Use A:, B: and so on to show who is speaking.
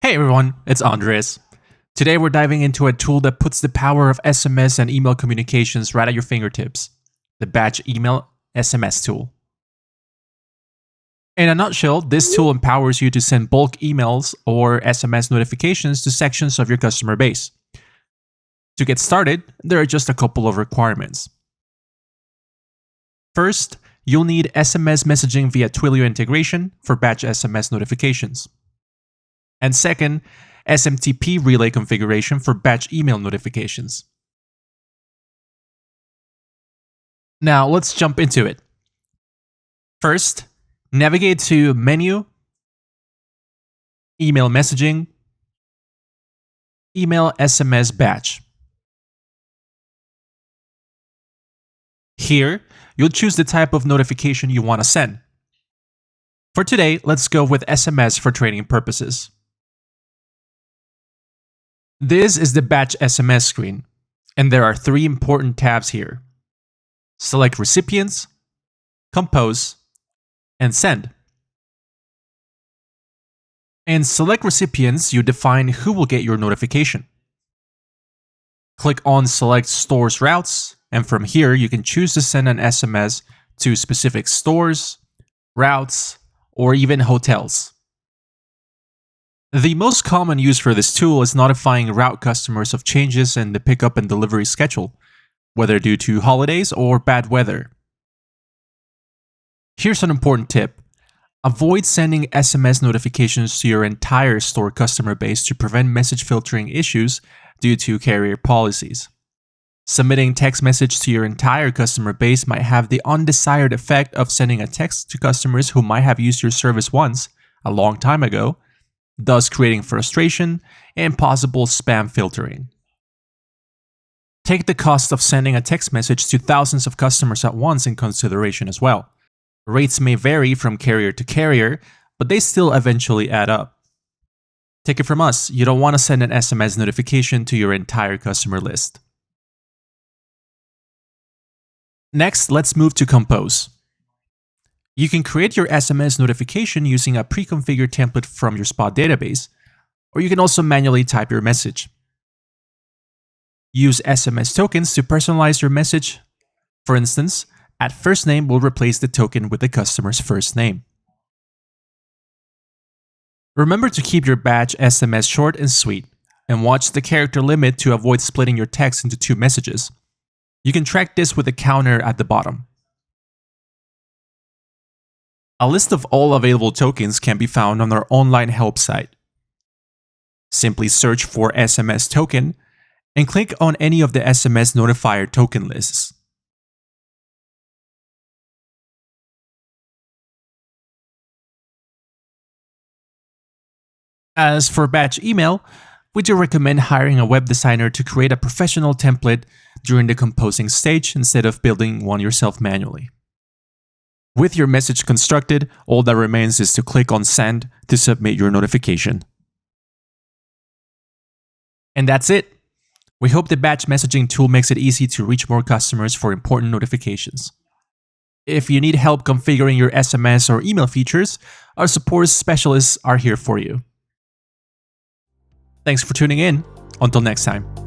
A: Hey everyone, it's Andres. Today we're diving into a tool that puts the power of SMS and email communications right at your fingertips, the Batch Email SMS tool. In a nutshell, this tool empowers you to send bulk emails or SMS notifications to sections of your customer base. To get started, there are just a couple of requirements. First, you'll need SMS messaging via Twilio integration for batch SMS notifications. And second, SMTP relay configuration for batch email notifications. Now let's jump into it. First, navigate to Menu, Email Messaging, Email SMS Batch. Here, you'll choose the type of notification you want to send. For today, let's go with SMS for training purposes. This is the Batch SMS screen, and there are three important tabs here. Select Recipients, Compose, and Send. In Select Recipients, you define who will get your notification. Click on Select Stores Routes, and from here you can choose to send an SMS to specific stores, routes, or even hotels. The most common use for this tool is notifying route customers of changes in the pickup and delivery schedule, whether due to holidays or bad weather. Here's an important tip. Avoid sending SMS notifications to your entire store customer base to prevent message filtering issues due to carrier policies. Submitting text message to your entire customer base might have the undesired effect of sending a text to customers who might have used your service once, a long time ago, thus creating frustration and possible spam filtering. Take the cost of sending a text message to thousands of customers at once in consideration as well. Rates may vary from carrier to carrier, but they still eventually add up. Take it from us, you don't want to send an SMS notification to your entire customer list. Next, let's move to Compose. You can create your SMS notification using a pre-configured template from your Spot database, or you can also manually type your message. Use SMS tokens to personalize your message. For instance, at first name will replace the token with the customer's first name. Remember to keep your batch SMS short and sweet, and watch the character limit to avoid splitting your text into two messages. You can track this with a counter at the bottom. A list of all available tokens can be found on our online help site. Simply search for SMS token and click on any of the SMS notifier token lists. As for batch email, we do recommend hiring a web designer to create a professional template during the composing stage instead of building one yourself manually. With your message constructed, all that remains is to click on Send to submit your notification. And that's it. We hope the batch messaging tool makes it easy to reach more customers for important notifications. If you need help configuring your SMS or email features, our support specialists are here for you. Thanks for tuning in. Until next time.